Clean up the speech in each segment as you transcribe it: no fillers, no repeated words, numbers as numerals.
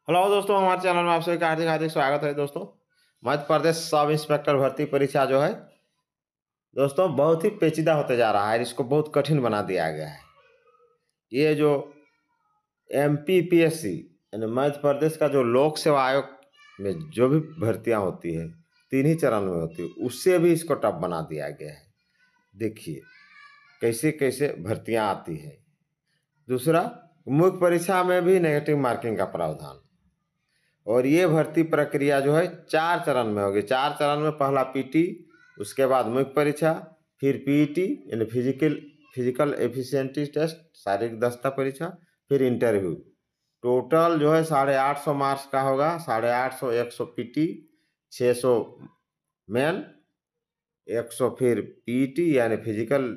Hello दोस्तों, हमारे channel में आप सभी का हार्दिक हार्दिक स्वागत है। दोस्तों, मध्य प्रदेश सब इंस्पेक्टर भर्ती परीक्षा जो है दोस्तों बहुत ही पेचीदा होते जा रहा है। इसको बहुत कठिन बना दिया गया है। ये जो MPPSC यानी मध्य प्रदेश का जो लोक सेवा आयोग में जो भी भर्तियां होती है 3 ही चरण में होती है, उससे भी इसको टफ बना दिया गया है। देखिए कैसे कैसे भर्तियां आती है। दूसरा, मुख्य परीक्षा में भी नेगेटिव मार्किंग का प्रावधान। और ये भर्ती प्रक्रिया जो है 4 चरण में होगी। 4 चरण में पहला पीटी, उसके बाद मुख्य परीक्षा, फिर पीईटी यानी फिजिकल एफिशिएंसी टेस्ट, शारीरिक दक्षता परीक्षा, फिर इंटरव्यू। टोटल जो है 850 मार्क्स का होगा। 850, 100 पीटी, 600 मेन, 100 फिर पीईटी यानी फिजिकल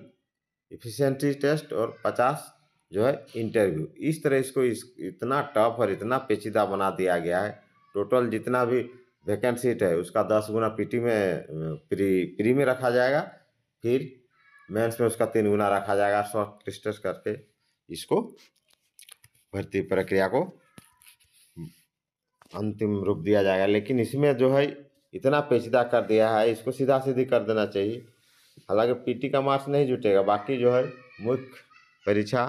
एफिशिएंसी टेस्ट, और 50 जो है इंटरव्यू। इस तरह इसको इतना टफ और इतना पेचीदा बना दिया गया है। टोटल जितना भी वैकेंट सीट है उसका 10 गुना पीटी में प्री में रखा जाएगा, फिर मेंस में उसका 3 गुना रखा जाएगा। शॉर्ट लिस्टेड करके इसको भर्ती प्रक्रिया को अंतिम रूप दिया जाएगा। लेकिन इसमें जो है इतना पेचीदा कर दिया है, इसको सीधा सीधी कर देना चाहिए। हालांकि पीटी का मार्क्स नहीं जुटेगा, बाकी जो है मुख्य परीक्षा,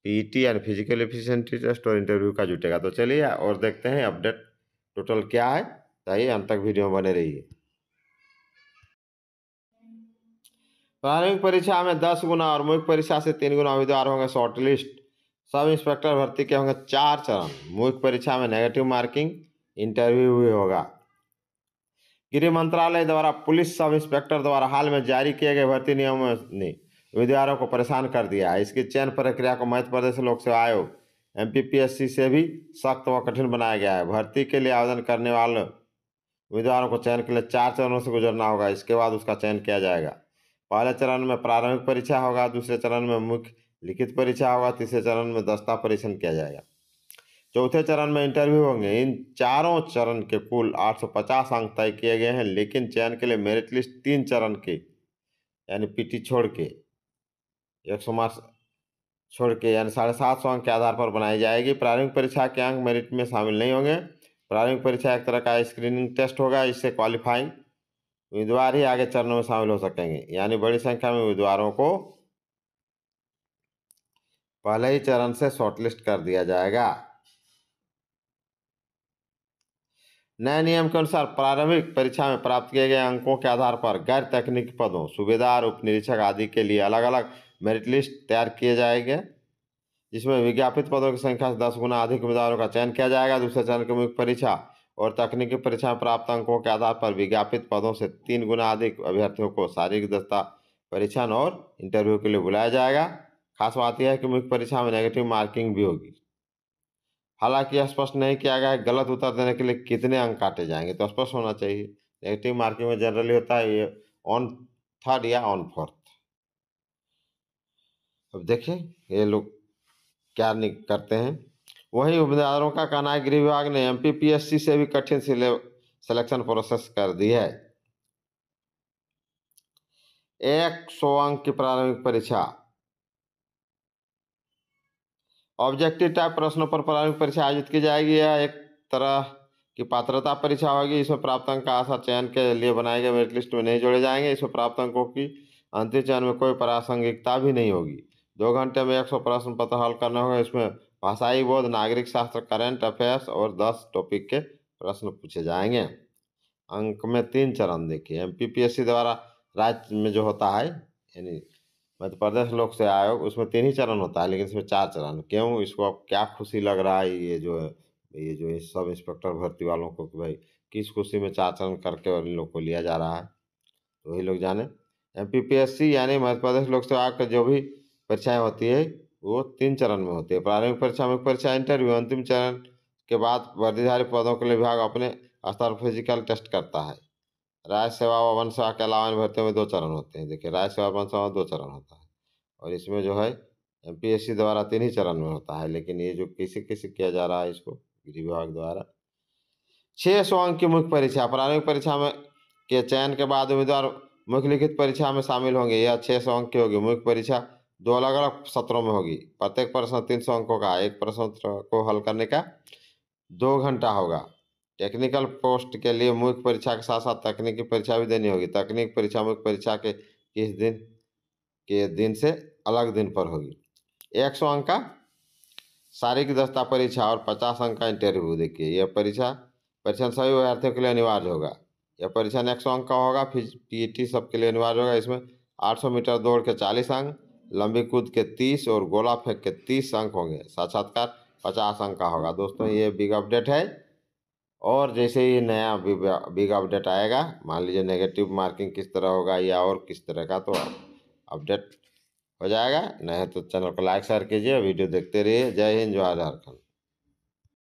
पीईटी यानी फिजिकल एफिशिएंसी टेस्ट और इंटरव्यू का जुटेगा। तो चलिए और देखते हैं अपडेट टोटल क्या है। चाहिए अंत तक वीडियो में बने रहिए। प्रारंभिक परीक्षा में 10 गुना और मुख्य परीक्षा से 3 गुना उम्मीदवार होंगे शॉर्ट लिस्ट। सब इंस्पेक्टर भर्ती के होंगे 4 चरण। मुख्य परीक्षा में नेगेटिव मार्किंग, इंटरव्यू भी होगा। गृह मंत्रालय द्वारा पुलिस सब इंस्पेक्टर द्वारा हाल में जारी किए गए भर्ती नियमों ने उम्मीदवारों को परेशान कर दिया है। इसकी चयन प्रक्रिया को मध्य प्रदेश लोक सेवा आयोग MPPSC से भी सख्त व कठिन बनाया गया है। भर्ती के लिए आवेदन करने वाले उम्मीदवारों को चयन के लिए 4 चरणों से गुजरना होगा। इसके बाद उसका चयन किया जाएगा। पहले चरण में प्रारंभिक परीक्षा होगा, दूसरे चरण में मुख्य लिखित परीक्षा होगा, तीसरे चरण में दस्ता परीक्षण किया जाएगा, चौथे चरण में इंटरव्यू होंगे। इन चारों चरण के कुल 850 अंक तय किए गए हैं। लेकिन चयन के लिए मेरिट लिस्ट 3 चरण के यानी पीटी छोड़ के 100 मार्क्स छोड़ के यानी 750 अंक के आधार पर बनाई जाएगी। प्रारंभिक परीक्षा के अंक मेरिट में शामिल नहीं होंगे। प्रारंभिक परीक्षा एक तरह का स्क्रीनिंग टेस्ट होगा। इससे क्वालिफाइंग उम्मीदवार ही आगे चरणों में शामिल हो सकेंगे, यानी बड़ी संख्या में उम्मीदवारों को पहले ही चरण से शॉर्टलिस्ट कर दिया जाएगा। नए नियम के अनुसार प्रारंभिक परीक्षा में प्राप्त किए गए अंकों के आधार पर गैर तकनीकी पदों, सूबेदार, उप निरीक्षक आदि के लिए अलग अलग मेरिट लिस्ट तैयार किए जाएंगे, जिसमें विज्ञापित पदों की संख्या से 10 गुना अधिक उम्मीदवारों का चयन किया जाएगा। दूसरे चरण की मुख्य परीक्षा और तकनीकी परीक्षा में प्राप्त अंकों के आधार पर विज्ञापित पदों से 3 गुना अधिक अभ्यर्थियों को शारीरिक दक्षता परीक्षण और इंटरव्यू के लिए बुलाया जाएगा। खास बात यह है कि मुख्य परीक्षा में नेगेटिव मार्किंग भी होगी। हालांकि यह स्पष्ट नहीं किया गया है गलत उत्तर देने के लिए कितने अंक काटे जाएंगे, तो स्पष्ट होना चाहिए। नेगेटिव मार्किंग में जनरली होता है ये ऑन थर्ड या ऑन फोर्थ। अब देखें ये लोग क्या नहीं करते हैं। वहीं उम्मीदवारों का कहना है गृह विभाग ने MPPSC से भी कठिन सिलेक्शन प्रोसेस कर दी है। 100 अंक की प्रारंभिक परीक्षा, ऑब्जेक्टिव टाइप प्रश्नों पर प्रारंभिक परीक्षा आयोजित की जाएगी। यह एक तरह की पात्रता परीक्षा होगी। इसमें प्राप्त अंक का आशा चयन के लिए बनाए गए मेरिट लिस्ट में नहीं जोड़े जाएंगे। इसमें प्राप्त अंकों की अंतिम चयन में कोई प्रासंगिकता भी नहीं होगी। 2 घंटे में 100 प्रश्न पत्र हल करना होगा। इसमें भाषाई बोध, नागरिक शास्त्र, करंट अफेयर्स और 10 टॉपिक के प्रश्न पूछे जाएंगे। अंक में 3 चरण। देखिए MPPSC द्वारा राज्य में जो होता है यानी मध्य प्रदेश लोक सेवा आयोग, उसमें 3 ही चरण होता है, लेकिन इसमें 4 चरण। क्यों? इसको अब क्या खुशी लग रहा है ये जो सब इंस्पेक्टर भर्ती वालों को कि भाई किस खुशी में 4 चरण करके और इन लोग को लिया जा रहा है, तो वही लोग जाने। MPPSC यानी मध्य प्रदेश लोक सेवा आयोग की जो भी परीक्षाएं होती है वो 3 चरण में होती है। प्रारंभिक परीक्षा, मुख्य परीक्षा, इंटरव्यू। अंतिम चरण के बाद वर्दीधारी पदों के लिए विभाग अपने स्तर पर फिजिकल टेस्ट करता है। राज्य सेवा व वन सेवा के अलावा इन भर्तियों में 2 चरण होते हैं। देखिए राज्य सेवा वन सेवा 2 चरण होता है, और इसमें जो है MPSC द्वारा 3 ही चरण में होता है। लेकिन ये जो किसी किसी किया जा रहा है इसको गृह विभाग द्वारा। 600 अंक की मुख्य परीक्षा, प्रारंभिक परीक्षा में के चयन के बाद उम्मीदवार मुख्य लिखित परीक्षा में शामिल होंगे। यह 600 अंक की होगी। मुख्य परीक्षा 2 अलग अलग सत्रों में होगी। प्रत्येक प्रश्न 300 अंकों का। एक प्रश्न को हल करने का 2 घंटा होगा। टेक्निकल पोस्ट के लिए मुख्य परीक्षा के साथ साथ तकनीकी परीक्षा भी देनी होगी। तकनीक परीक्षा मुख्य परीक्षा के किस दिन के दिन से अलग दिन पर होगी। 100 अंक का शारीरिक दक्षता परीक्षा और 50 अंक का इंटरव्यू। देखिए यह परीक्षा परीक्षा सभी विद्यार्थियों के लिए अनिवार्य होगा। यह परीक्षा 100 अंक का होगा। फिर पीईटी सबके लिए अनिवार्य होगा। इसमें 800 मीटर दौड़ के 40 अंक, लंबी कूद के 30 और गोला फेंक के 30 अंक होंगे। साक्षात्कार 50 अंक का होगा। दोस्तों ये बिग अपडेट है। और जैसे ही नया बिग अपडेट आएगा, मान लीजिए नेगेटिव मार्किंग किस तरह होगा या और किस तरह का, तो अपडेट हो जाएगा। नहीं तो चैनल को लाइक शेयर कीजिए, वीडियो देखते रहिए। जय हिंद, जय झारखंड।